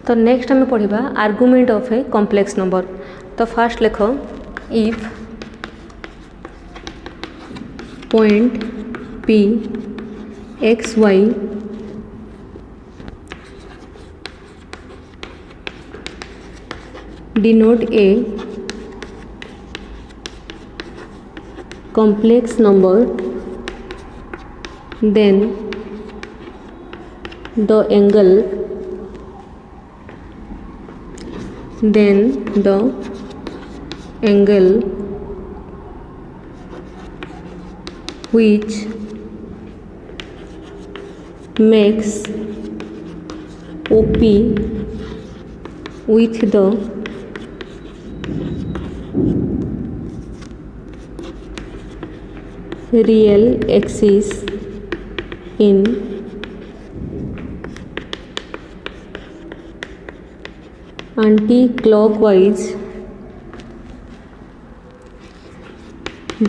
तो नेक्स्ट आम पढ़ा argument of a complex number. तो फास्ट लिख if point P X Y denote a complex number, then the angle which makes OP with the real axis in anti-clockwise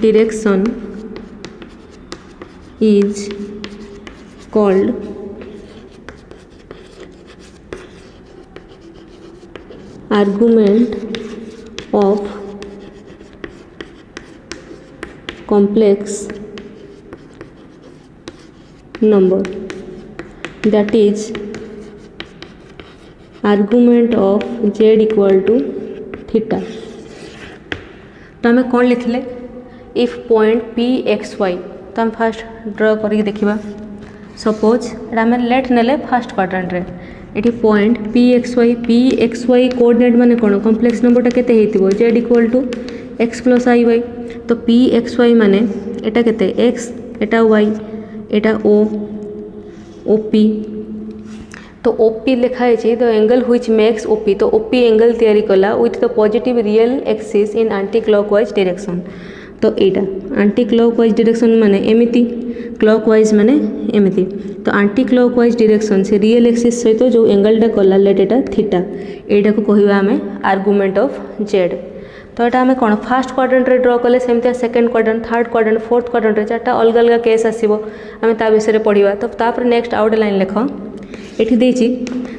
direction is called argument of complex number, that is argument of z equal to theta। तो आम कौन लिखले if point P X Y. तो आम fast ड्र करके देखा suppose आम लेट नेले फास्ट क्वाड्रेंट रे ये point P X Y coordinate माने कौन कॉम्प्लेक्स नंबरटा केते हेतिबो z equal to X plus I Y. तो पी एक्स वाई माने एटा केते एक्स एटा वाई एटा ओ पी। तो ओ पी लिखाई the angle which makes O P. तो ओ पी एंगल तैयारी कला with the positive real axis in anti clockwise direction. तो एटा एंटी क्लॉकवाइज डायरेक्शन माने एमिति क्लॉकवाइज माने एमिति। तो एंटी क्लॉकवाइज डायरेक्शन से रियल एक्सिस सहित जो एंगलटा कला लेट एटा थीटा एटा को कहवा आमे आर्गुमेंट ऑफ जेड। तो यहाँ आम कौन फास्ट क्वाड्रेंट रे ड्र कले सेमती second quadrant third quadrant fourth quadrant रे चार्टा अलग अलग केस आसो आम ता विषय पढ़ा। तो तापर नेक्स्ट आउट लाइन लिख ये देजी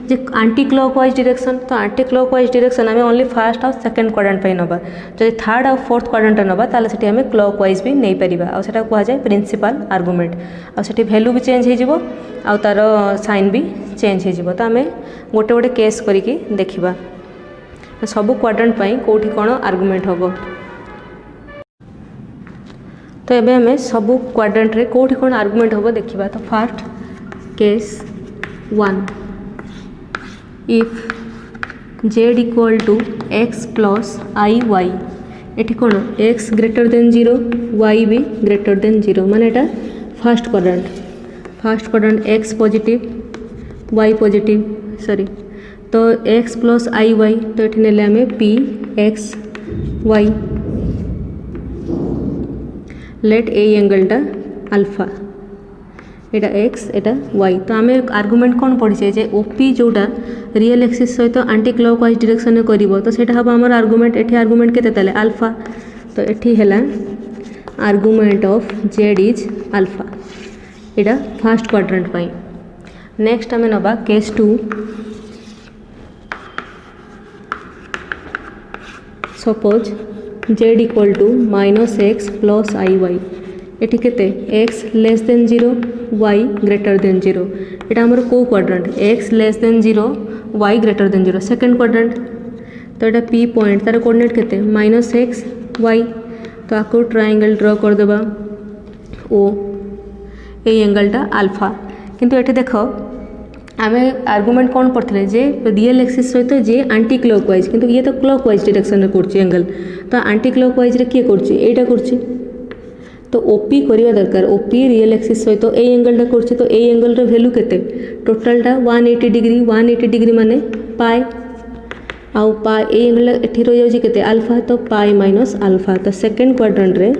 जे एंटी क्लॉकवाइज डायरेक्शन। तो एंटी क्लॉकवाइज डायरेक्शन आम ओनली फास्ट आउ सेकेंड क्वाड्रेंट पे नबा जब थर्ड आउ फोर्थ क्वाड्रेंट नबा ताले सेठी आम क्लॉकवाइज भी नहीं परिबा आ सेटा कहा जाए प्रिंसिपल आर्गुमेंट। आ सेठी वैल्यू भी चेंज हो जिवो आ तार साइन भी चेंज हो जिवो। तो आम गोटे गोटे केस करिकी देखिबा सबू क्वाड्रेंट पाई कोठी कौन आर्गुमेंट हम। तो एबे हमें सबू क्वाड्रेंट रे कोठी कौन आर्गुमेंट हम देखिबा। तो first case 1 if z equal to X plus I Y एटी कौन x ग्रेटर देन 0 y भी ग्रेटर देन 0 माने एटा first quadrant x positive y positive sorry. तो x प्लस आई वाई तो ये नेले आम P X Y let a एंगलटा अल्फा एटा x एटा y। तो आम आर्गुमेंट कौन पढ़ी जे ओपी जोटा रियल एक्सिस सहित एंटी क्लॉकवाइज डायरेक्शन में करिवो तो सेटा हम आमर आर्गुमेंट एठी आर्गुमेंट केते ताले अल्फा। तो एठी हैला argument of z is alpha एटा फास्ट क्वाड्रेंट पाई। नेक्स्ट आम नबा case 2 suppose z equal to -x plus I Y एटी केते x less than 0 y greater than 0 एटा हमर को quadrant x less than 0 y greater than 0 second quadrant. तो एटा p पॉइंट तार कोऑर्डिनेट केते -x y। तो आपको ट्रायंगल ड्रॉ कर देबा ओ ए एंगलटा अल्फा। किंतु एठी देखो आम आर्गुमेंट कौन पढ़ते जे रियल एक्सिस सहित जे एंटी क्लॉकवाइज किंतु ये तो क्लॉकवाइज डायरेक्शन में करछि एंगल। तो एंटी क्लॉकवाइज रे किए करछि एटा करछि। तो ओपी करवा दरकार ओपी रियल एक्सिस सहित ए एंगलटा करछि। तो ए एंगल रे वैल्यू केते टोटलटा 180 डिग्री माने पाई आउ पाई ए एंगल एठी रह जाउछि केते अल्फा। तो पाई माइनस अल्फा। तो सेकेंड क्वाड्रेंट रे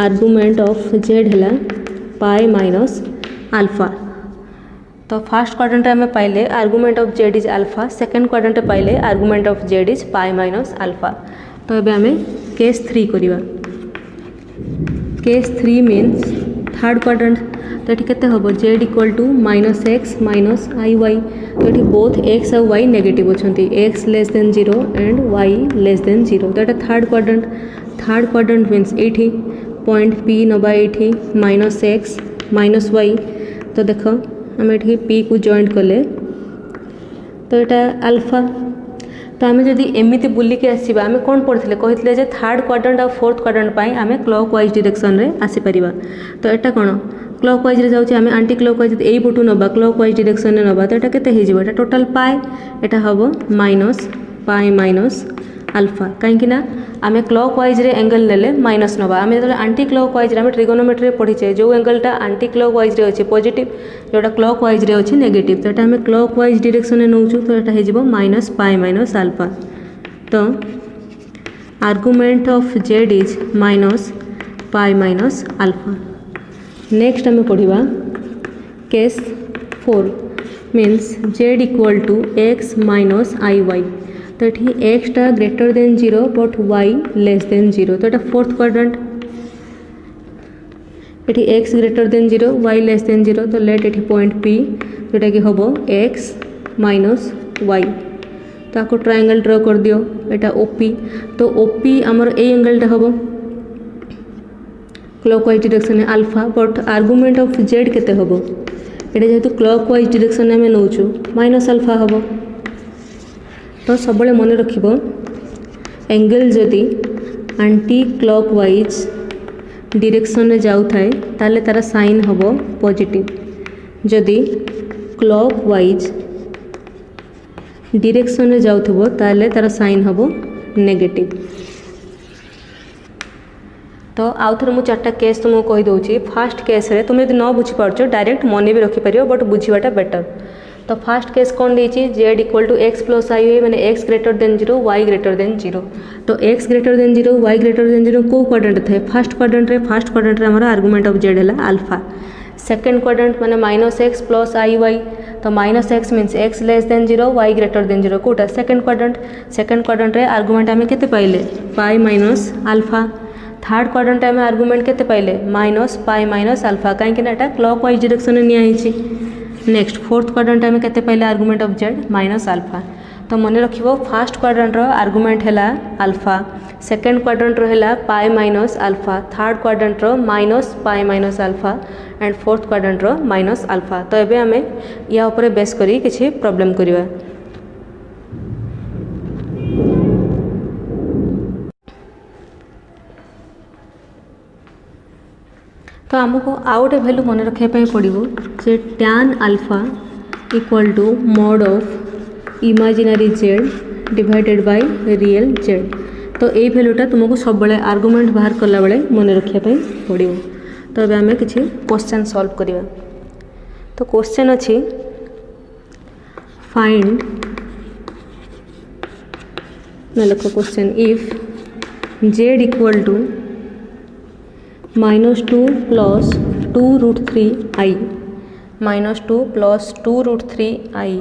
आर्गुमेंट ऑफ जेड हैला पाई माइनस अल्फा। तो फर्स्ट क्वाड्रेंट में पाइले argument of Z is alpha second quadrant पाइले argument of Z is pi minus alpha. तो ये आम केस 3 करवा। Case 3 means third quadrant. तो ये केते हम Z equal to minus X minus i Y तो ये बोथ एक्स और वाई नेगेटिव अच्छा x less than 0 and Y less than 0 तो ये थर्ड क्वाड्रेंट मीन्स ये पॉइंट पी नवा ये माइनस एक्स माइनस वाई तो देख आम ये पी को जॉइंट कले तो यहाँ अल्फा तो आम जदि एमती बुलिकी आसवा आम कौन पढ़ते कहते जे थर्ड क्वाड्रेंट और फोर्थ क्वाड्रेंट आम क्लॉक वाइज डायरेक्शन रे आसीपर तो यहाँ कौन क्लॉक वाइज जाऊँचे आम आंटी क्लॉक वाइज यही पटू नवा क्लॉक वाइज डायरेक्शन रे नवा तो यहाँ केते हो जाए टोटाल पाए यहाँ हम माइनस पाए माइनस अल्फा कहीं आम क्लॉक वाइज रे एंगल नेले माइनस नवा आम जो आंटी क्लॉक वाइज आम ट्रिगोनोमेट्री पढ़ीचे जो एंगलटा आंटी क्लॉक वाइज रे अच्छे पॉजिटिव जोटा क्लॉक वाइज रे अच्छे नेगेटिव तो यहाँ आम क्लॉक वाइज डायरेक्शन में नौचु तो यहाँ हो माइनस पाए माइनस अल्फा तो argument of Z is minus pi minus alpha. Next आम पढ़ा case 4 means Z equal to X minus i Y तो ये एक्सटा greater than 0 but Y less than 0 तो ये फोर्थ क्वाड्रेंट ये X greater than 0 Y less than 0 तो late ये पॉइंट पी जोटा कि हम एक्स माइनस वाई तो आपको ट्रायंगल ड्र कर दियो यहाँ ओपी तो ओपी आमर ए एंगलटा हम क्लॉक वाइज डायरेक्शन में alpha but argument of Z केते हम ये जेहेतु क्लॉक वाइज डायरेक्शन में नौचु माइनस अल्फा हम तो सब मन रखिबो एंगल जदि आंटी क्लॉक वाइज डायरेक्शन में जाऊ थाए ताले तार साइन हम पॉजिटिव जदि क्लॉक वाइज डायरेक्शन में जाउथबो ताले तार साइन हम नेगेटिव। तो आउ थे मुझे 4टा केस तुमको कहीदे फास्ट केस रे तुम यदि न बुझीपार डायरेक्ट मन भी रखिपर बट बुझाटा बेटर तो फास्ट केस कौन देती Z equal to X plus i हुए मैंने X greater than 0 Y greater than 0 तो X greater than 0 Y greater than 0 कौ क्वाड्रेंट थे फर्स्ट क्वाड्रेंट रे हमारा आर्गुमेंट ऑफ जेड है अल्फा सेकेंड क्वाड्रेंट मैंने माइनस एक्स प्लस आई वाई तो minus X means X less than 0 Y greater than 0 Kota second quadrant रे argument आम के पाइले पाई माइनस अल्फा थर्ड क्वाड्रेंट आम आर्गुमेंट के पाइले माइनस पाई माइनस अल्फा कहीं क्लॉक वाइज डायरेक्शन में नियाई। नेक्स्ट फोर्थ क्वाड्रेंट आम के पाइले argument of Z minus alpha तो मन रखिबो फर्स्ट क्वाड्रेंट आर्गुमेंट है अल्फा सेकेंड क्वाड्रेंट है pi minus alpha third quadrant minus pi minus alpha and fourth quadrant minus alpha तो एबे आमे या ऊपर बेस करी किछि प्रॉब्लम करिवा। तो आमको आउ गोटे भैल्यू मन रखा पड़ो जे tan alpha equal to mod of imaginary Z divided by real Z तो ये भैल्यूटा तुमको सब आर्गुमेंट बाहर कला बेले मन रखा पड़ो। तो अब आम कि क्वेश्चन सॉल्व करवा तो क्वेश्चन अच्छी फाइंड ना लिख question if Z equal to -2 plus 2√3i -2 plus 2√3i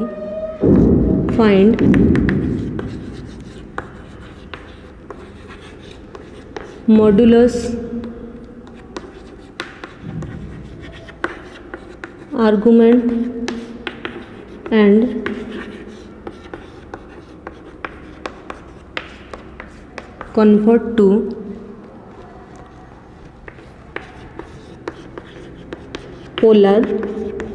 find modulus argument and convert to polar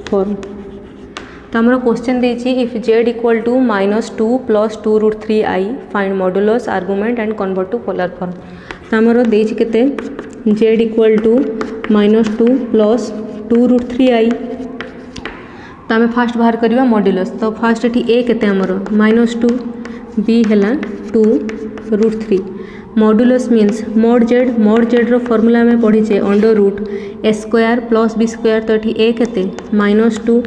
form. तो हमारा क्वेश्चन देछि if Z equal to -2 plus 2√3i find modulus argument and convert to polar form. तो हमारा देछि केते Z equal to -2 plus 2√3i तो आम fast बाहर करवा मॉड्यूलस तो फास्ट ये ए केते हमरो -2 बी है 2√3 मॉड्यूलस मीन्स मॉड जेड रो फॉर्मूला में पढ़ीचे under root A square plus B square तो ये ए केते -2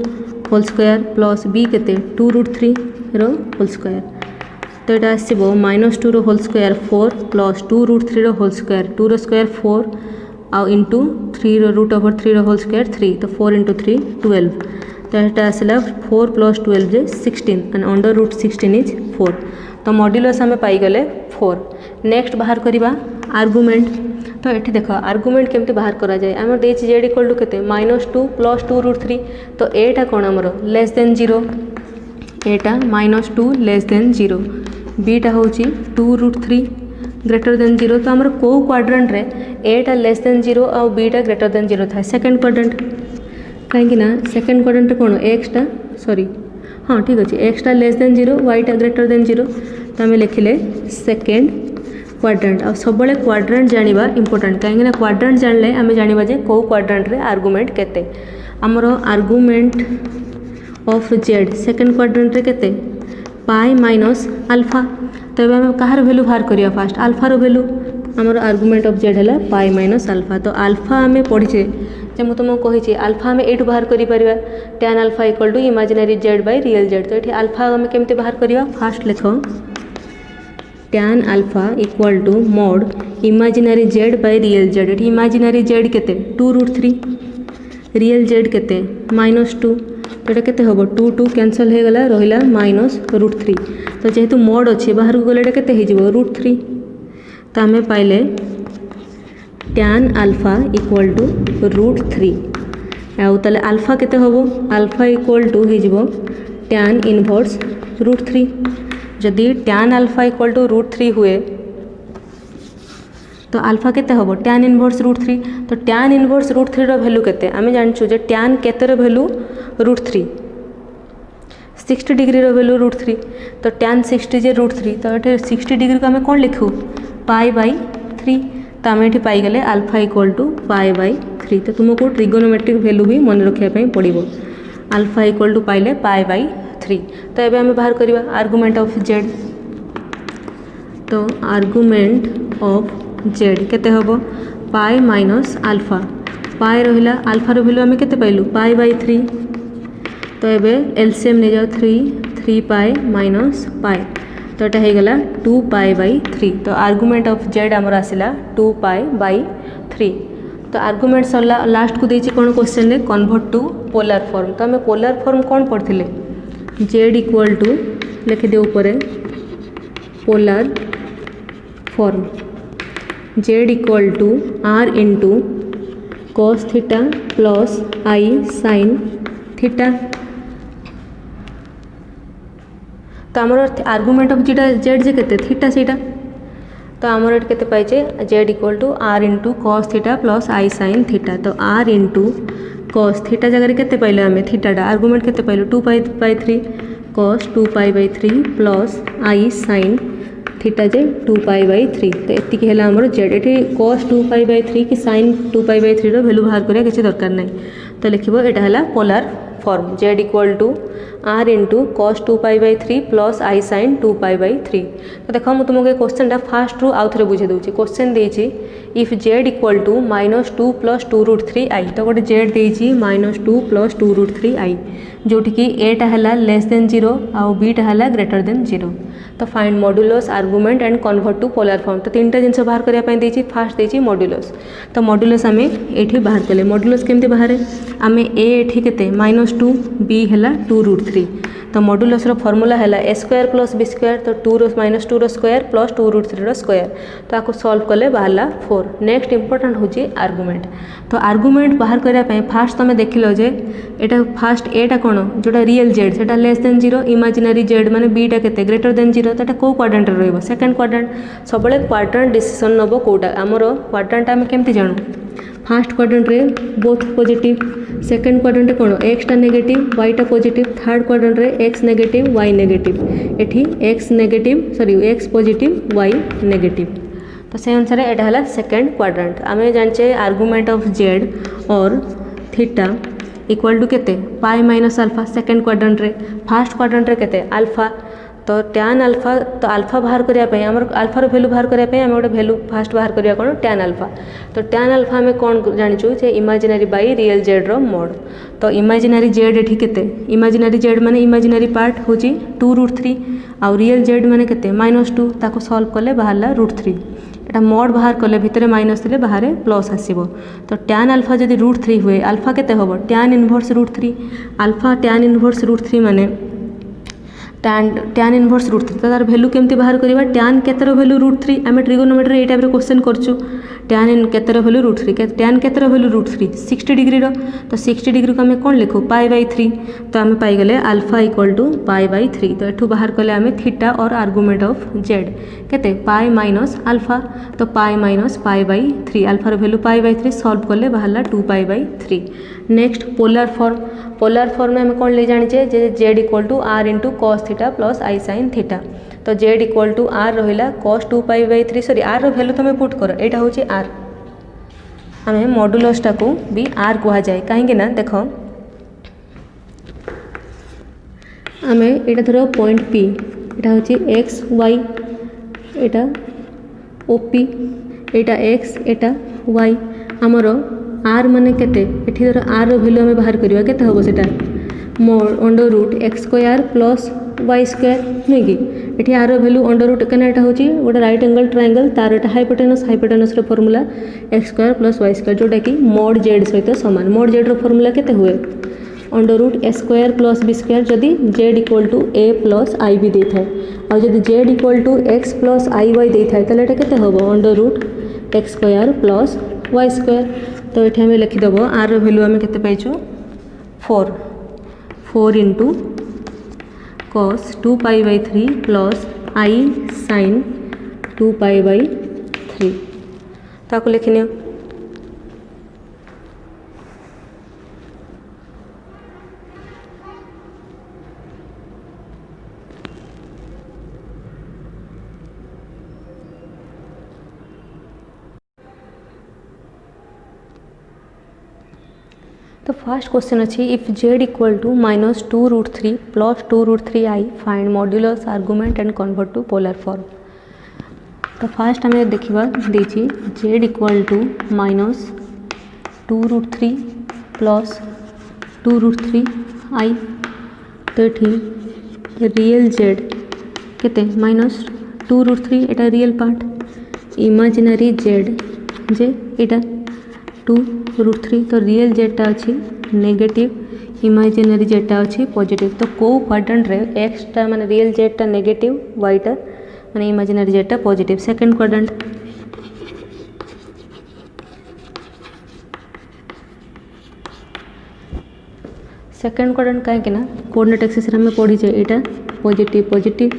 होल स्क्वायर प्लस बी केते 2√3 रो होल स्क्वायर तो ये आसो -2 रो होल स्क्वायर 4 प्लस 2√3 रो होल स्क्वायर 2 रो स्क्वायर 4 आउ इंटू 3 रो रूट ओवर 3 रो होल स्क्वायर 3 तो 4 × 3 12 तो यहाँ आसला 4 + 12 जे 16 एंड अंडर रूट 16 इज 4 तो मॉड्यूलस आम पाईगले 4। नेक्स्ट बाहर करवा आर्गुमेंट तो ये देख आर्गुमेंट केमती बाहर करा जाए आम दे जेड इक्वल टू केते -2 + 2√3 तो एटा कौन आमर लेस देन 0 एटा -2 लेस देन 0 बीटा हूँ 2√3 ग्रेटर देन 0 तो आमर को क्वाड्रेंट रे एटा लेस देन 0 आ बीटा ग्रेटर देन 0 था सेकेंड क्वाड्रेंट कहीं सेकेंड क्वाड्रेंट कौन एक्सटा सॉरी हाँ ठीक अच्छे एक्सटा लेस देन 0 वाईटा ग्रेटर देन 0 तो आम लिखिले सेकेंड क्वाड्रेंट आ सब क्वाड्रेंट जानिबा इंपोर्टेंट कहीं क्वाड्रेंट जानले आम जानिबा जे को क्वाड्रेंट रे आर्गुमेंट केते आमर argument of Z second quadrant रे केते पाई माइनस अल्फा तो ये आम कहार वैल्यू बाहर करिया फास्ट अल्फार वैल्यू आमर आर्गुमेंट ऑफ जेड है पाई माइनस अल्फा तो अल्फा आम पढ़ीचे जे मुझे तुमको कही अल्फा आम ये बाहर कर tan alpha equal to imaginary Z by real Z तो ये अल्फा आम केमती बाहर करिया फास्ट लिख tan alpha equal to mod imaginary Z by real Z ये इमेजिनरी जेड केते 2√3 रियल जेड केते -2 तो ये केते होबो 2 2 कैंसल हो गला रहिला -√3 तो जेहेतु मोड अच्छे बाहर को गले केते हो जिवो √3 तो आम पाइले tan अल्फा इक्वल टू √3 आउ ताले अल्फा केते होबो अल्फा इक्वल टू हो जिवो tan इनवर्स √3 जदि tan अल्फा इक्वल टू √3 हुए तो अल्फा केते होबो tan इनवर्स √3 तो tan इनवर्स √3 रो वैल्यू केते आमे जानछु जे tan केते रो वैल्यू √3 60 डिग्री रो वैल्यू √3 तो tan 60 जे √3 तो ये 60 डिग्री को आमे कोन लिखु π/3 तो आम ये पाईगले अल्फा इक्वल टू π/3 तो तुमको ट्रिगोनोमेट्रिक वैल्यू भी मन रखापी पड़ो अल्फा इक्वल टू पाइले π/3 तो ये आम बाहर करवा आर्गुमेंट ऑफ जेड तो आर्गुमेंट ऑफ जेड केते होबो पाई माइनस अल्फा पाई रहिला अल्फा रो वैल्यू आम केते पाइलु π/3 तो ये एलसीएम नहीं जाओ 3 पाई माइनस पाई तो यहाँ हो गला 2π/3 तो आर्गुमेंट ऑफ जेड आमर आसला 2π/3 तो आर्गुमेंट सरला लास्ट को देछि कौन question convert to polar form तो आम पोलार फॉर्म कौन पढ़ते जेड इक्वल टू लिखिदे ऊपर polar form Z equal to r into cos theta plus i sin theta तो आमर आर्गुमेंट ऑफ जेड जे केते थीटा सेटा तो आमर एट केते पाइचे Z equal to r into cos theta plus i sin theta तो r इंटू cos थीटा जगह केते पाइले आमे थीटाटा आर्गुमेंट केते पाइलो 2π/3 cos 2π/3 plus i sin theta जे 2π/3 तो एतिक है आमर जेड एटी cos 2π/3 कि sin 2π/3 रो वैल्यू बाहर करिया किसी दरकार नहीं तो लिखिबो एटा हला polar form Z equal to r into cos 2π/3 plus i sin 2π/3 तो देखो मुझे तुमको क्वेश्चन फास्ट रू आउ थे बुझे दूसरी क्वेश्चन देछि if Z equal to -2 + 2√3i तो गोटे जेड देछि -2 + 2√3i जोटि कि एटा हला लेस देन 0 आउ बीटा हला ग्रेटर देन 0 तो find modulus argument and convert to polar form तो तीनटा जिनस बाहर करने देछि फास्ट देछि मॉड्यूलस तो मॉड्यूलस आम ये बाहर कले मॉड्यूलस केमती बाहर आम एठी केते -2 बी हला 2√3 तो मॉड्यूलस रो फॉर्मूला है a² + b² तो 2 रो -2 रो स्क्वायर प्लस 2√3 रो स्क्वायर तो आपको सॉल्व कले बाहरला 4 नेक्स्ट इंपोर्टेंट होची आर्गुमेंट तो आर्गुमेंट बाहर करने पे फास्ट तुम देख लो जे एटा फास्ट एटा कोन जोटा रियल जेड सेटा लेस देन 0 इमेजिनरी जेड माने बीटा केते ग्रेटर देन 0 तो एटा को क्वाड्रेंट रे रहबो सेकंड क्वाड्रेंट सबले क्वाड्रेंट डिसीजन नबो कोटा हमरो क्वाड्रेंट हम केमती जानू फास्ट क्वाड्रेंट रे बोथ पॉजिटिव सेकंड क्वाड्रेंट कोन x टा नेगेटिव y टा पॉजिटिव थर्ड क्वाड्रेंट रे x नेगेटिव y नेगेटिव एठी x negative sorry x positive y negative तो से अनुसार एटा हला सेकंड क्वाड्रेंट आमे जानचे आर्गुमेंट ऑफ जेड और थीटा इक्वल टू केते pi minus alpha second quadrant रे फर्स्ट क्वाड्रेंट रे केते अल्फा तो tan अल्फा तो अल्फा बाहर करिया पे हमर अल्फा रो वैल्यू बाहर करिया पे हम गोटे वैल्यू फास्ट बाहर करिया कोन tan अल्फा तो tan अल्फा हमें कोन जानिचु जे इमेजिनरी बाय रियल जेड रो मोड तो इमेजिनरी जेड एठी केते इमेजिनरी जेड माने इमेजिनरी पार्ट होची 2√3 आ रियल जेड माने केते -2 ताको सॉल्व करले बाहरला √3 एटा मोड बाहर कले भितरे माइनस देले बाहर प्लस आसीबो तो tan अल्फा जदि √3 हुए अल्फा केते होबो tan inverse √3 alpha tan inverse √3 माने tan इनवर्स √3 तो तार वैल्यू केमती बाहर करवा tan केतर वैल्यू √3 आम ट्रिगोनोमेट्री ये टाइप क्वेश्चन करछु tan इन केतर वैल्यू √3 tan केतर वैल्यू √3 60 डिग्री रो तो 60 डिग्री को आम कौन लिखु π/3 तो आम पाईगले अल्फा इक्वल टू π/3 तो एठू बाहर कले आम थीटा और आर्गुमेंट ऑफ z केते पाई माइनस अल्फा तो पाई माइनस π/3 अल्फार वैल्यू π/3 सॉल्व कले बाहरला 2π/3 नेक्स्ट पोलर फॉर्म में आम कौन ले जाने जे z equal to r into cos theta plus I sine theta तो z इक्वल टू r रहा cos 2π/3 सॉरी r रो वैल्यू तुम पुट कर यहाँ हूँ r आम मॉड्यूलसटा को भी r कह जाए कहीं ना देख आम यहाँ धर पॉइंट p यहाँ हूँ x y यहाँ OP यहाँ x यहाँ y आमर r माने केते एठी धर r रो वैल्यू आम बाहर करवा केते हम सेटा √x² प्लस y² नहीं कि एठी r रो वैल्यू √ कना एटा होची गोटे राइट एंगल ट्रायंगल तार एटा हाइपोटेनस रो फार्मूला x² प्लस y² जोटा कि mod z सहित समान mod z रो फार्मूला केते हुए √a² प्लस b² जदि z equal to a plus i B दे थाए और जदि z equal to x plus iy दे थाए तले एटा केते होबो √x² प्लस y² तो ये आम लिखिदेव आर वैल्यू आम के पाइचु 4 into cos 2π/3 plus I sine 2π/3 ताको लिखिनियो तो फर्स्ट क्वेश्चन अच्छी if z equal to -2√3 plus 2√3i find modulus argument and convert to polar form तो फर्स्ट आम देखा देखिए z equal to -2√3 plus 2√3i तो ये रियल z केते -2√3 एटा रियल पार्ट इमेजिनरी z जे एटा 2√3 तो रियल जेटा अच्छी नेगेटिव इमेजिनरी जेटा अच्छी पॉजिटिव तो को क्वाड्रेंट रे एक्स टा माने रियल जेटा नेगेटिव वाई टा माने इमेजिनरी जेटा पॉजिटिव सेकंड क्वाड्रेंट कहीं ना कोऑर्डिनेट एक्सिस रे हम पढ़ी जे एटा पॉजिटिव पॉजिटिव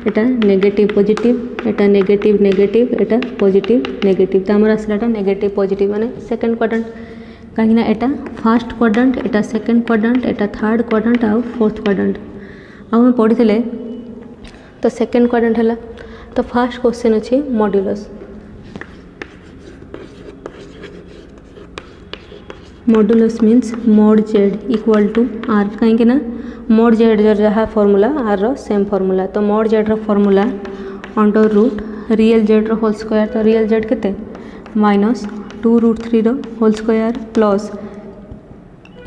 एटा नेगेटिव पॉजिटिव एटा नेगेटिव नेगेटिव एटा पॉजिटिव नेगेटिव तो आमर आसलाटा नेगेटिव पॉजिटिव माने सेकंड क्वाड्रेंट कहीं एटा फर्स्ट क्वाड्रेंट एटा सेकंड क्वाड्रेंट एटा थर्ड क्वाड्रेंट आउ फोर्थ क्वाड्रेंट आम पढ़ी तो सेकंड क्वाड्रेंट है तो फर्स्ट क्वेश्चन अच्छी modulus modulus means mod z equal to r कहीं ना mod z जहाँ फॉर्मूला r रो सेम फॉर्मूला तो mod z रो formula under root real z रो होल स्क्वायर तो रियल z केते -2√3 रो whole square plus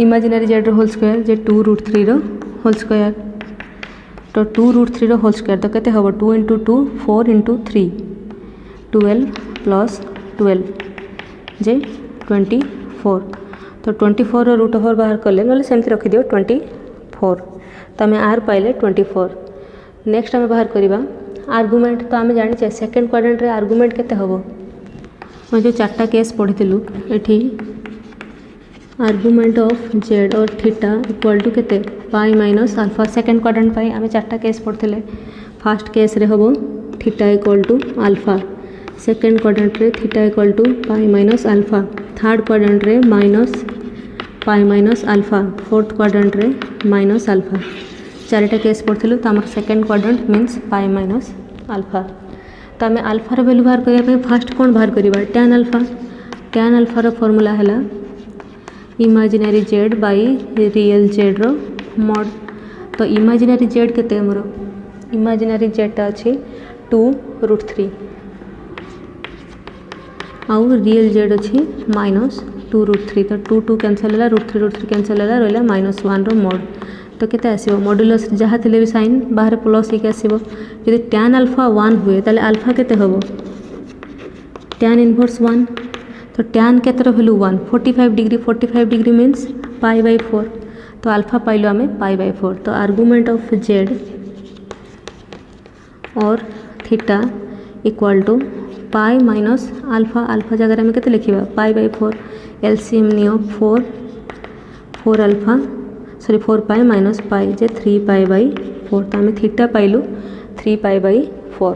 imaginary z रो होल स्क्वायर जे 2√3 रो होल स्क्वायर तो 2√3 रो होल स्क्वायर तो केते हबो 2 × 2 4 × 3 12 प्लस 12 जे 24 तो 24 रो रूट ओवर बाहर कले ना सेमती रखी दियो 24 तो आम आर पाइले 24 नेक्स्ट आम बाहर करवा आर्गुमेंट तो आम जाने सेकेंड क्वाड्रेंट रे आर्गुमेंट केते हबो मैं जो चार्टा केस पढ़ीलु एठी आर्गुमेंट ऑफ जेड और थीटा इक्वल टू केते pi minus alpha second quadrant pi आम चार्टा केस पढ़ते फास्ट केस रे हबो theta equal to alpha second quadrant रे theta equal to pi minus alpha third quadrant रे minus pi minus alpha fourth quadrant रे minus alpha चारिटा case पढ़लु तो आम second quadrant means pi minus alpha तो आम अल्फार वैल्यू बाहर करने फास्ट कौन बाहर करवा tan अल्फार फॉर्मूला है imaginary Z by real Z रो मॉड तो इमेजिनरी जेड केते हमरो इमेजिनरी जेडटा अच्छी 2√3 आउ रियल जेड अच्छी -2√3 तो 2 कैंसल है √3 कैंसल है रहा -1 रो मोड तो केते आसीबो मॉड्यूलस जहाँ थे भी साइन बाहर प्लस होके आसीबो यदि tan अल्फा 1 हुए ताले अल्फा केते हबो tan इनवर्स 1 तो tan केतर वैल्यू 1 45 डिग्री मीन्स पाई/4 तो अल्फा पाइलो आमे पाई/4 तो आर्गुमेंट ऑफ जेड और theta equal to pi minus alpha alpha जगह में केते लिखिबा पाई बाय 4 एलसीएम नियो 4 alpha sorry 4 pi minus pi जे 3 पाई बाय 4 तो आम थीटा पाइलु 3 पाई बाय 4।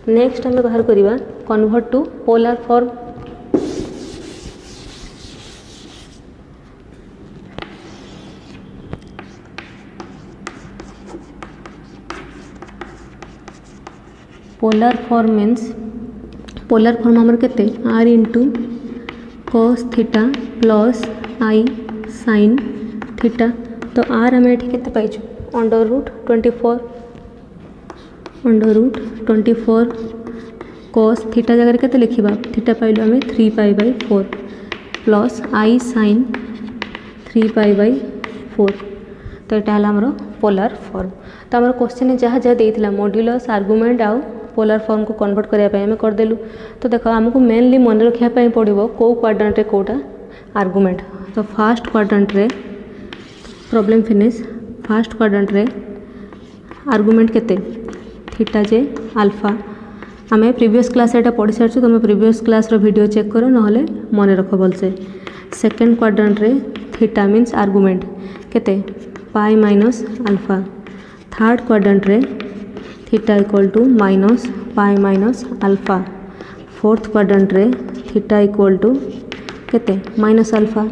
नेक्स्ट आम बाहर करवा convert to polar form. Polar form means polar form आमर केते R into cos theta plus I sine theta. तो आर आम ये केते पाइछु अंडर रूट 24 कॉस थीटा जगह केते लिखिबा थीटा पाइलु आम 3 pi by 4 plus I sine 3 pi by 4। तो यहाँ है आमर पोलर फॉर्म। तो आम क्वेश्चन जहाँ जहाँ देता मॉड्यूलस आर्गुमेंट आउ पोलर फॉर्म को कन्वर्ट करने आम करदेलु। तो देख आमको मेनली मन रखापी पड़ो कौ क्वाड्रेंट कौटा आर्गुमेंट। तो फास्ट क्वाड्रेंट रे प्रॉब्लम फिनिश फास्ट क्वाड्रेंट रे आर्गुमेंट केते थीटा जे अल्फा आम प्रीवियस क्लास एटा पढ़ी सारी तुम प्रीवियस क्लास रो वीडियो चेक करो नहले मन रख भलसे। सेकेंड क्वाड्रेंट रे थीटा मीन्स आर्गुमेंट केते pi minus alpha. Third quadrant रे theta equal to minus pi minus alpha. Fourth quadrant रे थीटा इक्वल टू केते माइनस अल्फा।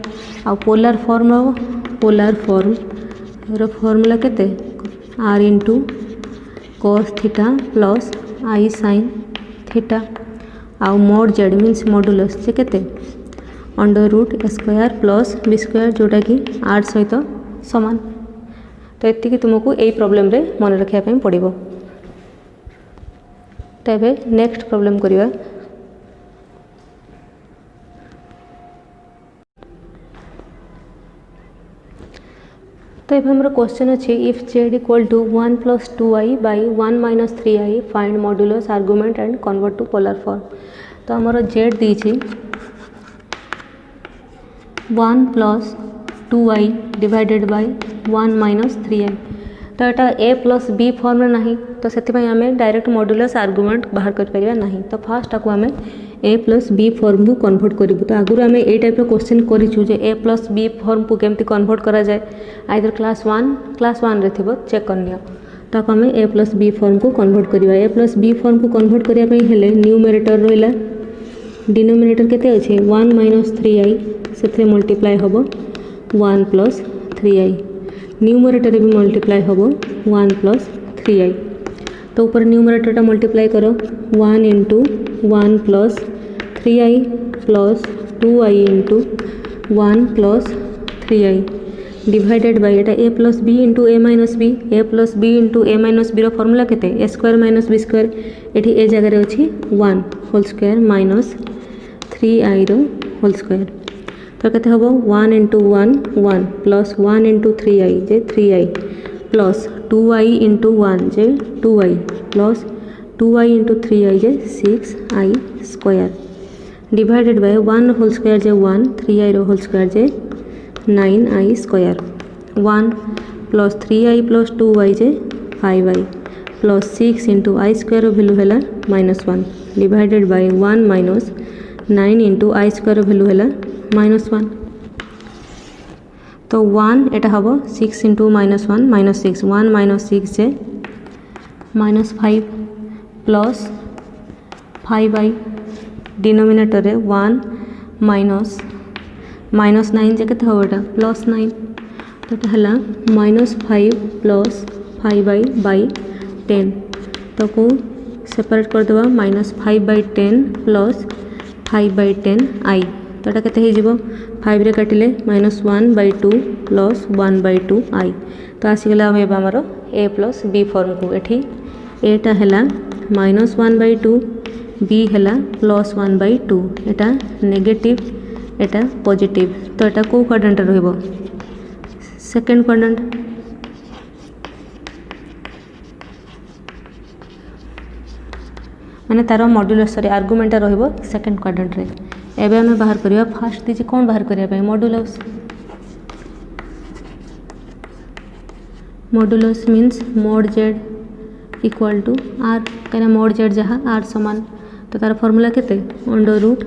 आ पोलर फॉर्म रो फॉर्मूला केते R into cos theta plus I sine theta. आ mod Z means modulus से केते under root square plus B square जोटा कि are सहित समान। तो ये तुमको यही प्रॉब्लम रे मन रखापी पड़ो। तो ये नेक्स्ट प्रॉब्लम करिवा। तो ये हमर क्वेश्चन अच्छे if Z equal to 1 + 2i by 1 - 3i find modulus argument and convert to polar form. तो हमारा Z दीची 1 + 2i divided by 1 - 3i। तो यहाँ a + b फॉर्म में नहीं तो से आम डायरेक्ट मॉड्यूलस आर्गुमेंट बाहर कर ना। तो फास्ट आपको आम a + b फॉर्म को कन्वर्ट करूँ। तो आगुरी आम ये टाइप क्वेश्चन करूँ जे a + b फॉर्म को केमती कन्वर्ट करा जाए आइदर क्लास 1 रे थिबो चेक करनियो। तो आम a + b फॉर्म को कन्वर्ट करवा। a + b फॉर्म को कन्वर्ट करने हेले न्यूमरेटर रहा डिनोमिनेटर केते अच्छे 1 - 3i से मल्टीप्लाई हम 1 + 3i। न्यूमरेटर भी मल्टीप्लाई हम 1 + 3i। तो ऊपर न्यूमरेटर मल्टीप्लाई करो 1 × 1 + 3i plus 2i × 1 + 3i divided by Etah a + b × a - b। a + b × a - b रो फॉर्मूला केते a² - b²। एठी a जगह अछि 1 होल स्क्वायर माइनस 3i रो होल स्क्वायर। तो केते हबो 1 × 1 1 प्लस 1 × 3i जे 3i प्लस 2i × 1 जे 2i प्लस 2i × 3i जे 6i² divided by 1 whole square जे 1 3i रो होल स्क्वायर जे 9i² 1 plus 3i plus 2i जे 5i प्लस 6 × i² वैल्यू है -1 divided by 1 minus 9 × i² value है -1। तो 1 एटा हम 6 × -1 -6 1 - 6 जे -5 प्लस 5i डिनोमिनेटर 1 माइनस -9 जे केते होबा +9। तो ये है -5 प्लस 5i बाई 10। तो को सेपरेट कर देबा -5/10 प्लस 5/10i। तो ये केते हो 5 रे काटिले -1/2 प्लस 1/2i। तो आसीगला आमर a + b फॉर्म को एठी एटा हैला -1/2 b हैला +1/2 एटा नेगेटिव एटा पॉजिटिव। तो एटा को क्वाड्रेंट रहइबो सेकंड क्वाड्रेंट। माने तार मॉड्यूलस सॉरी आर्गुमेंट रहइबो सेकंड क्वाड्रेंट रे। एबे हमें बाहर करिया फास्ट दीची कौन बाहर करिया modulus. Modulus means mod z equal to R कहीं मोड जेड जहाँ आर सामान तो तार फॉर्मूला केते under root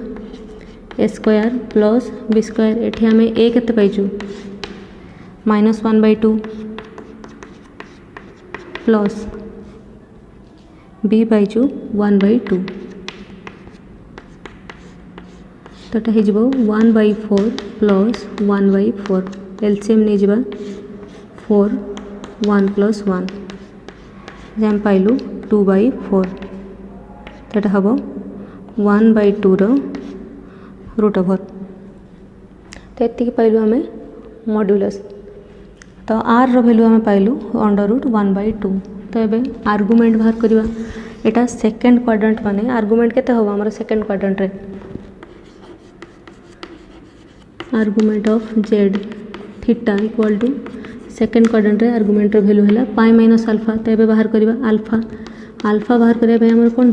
A square plus B square एठी आम ए केते पाइचु -1/2 प्लस बी पाइचु 1/2 तो ये हो 1/4 प्लस 1/4 एलसीएम नहीं जावा 4 1 प्लस 1 जैम पाइलु 2/4 तो ये हम 1/2 रूट ओवर तो ये पाइलु आम मॉड्यूलस तो आर रो वैल्यू आम पाइलु अंडर रूट 1/2 तो ये आर्गुमेंट बाहर करवा यहाँ सेकेंड क्वाड्रेंट माने आर्गुमेंट केते हम आमर सेकेंड क्वाड्रेंट रे argument of Z theta equal to second quadrant रे आर्गुमेंट रो वैल्यू है पाई माइनस अल्फा तो ये बाहर करवा अल्फा अल्फा बाहर करने कौन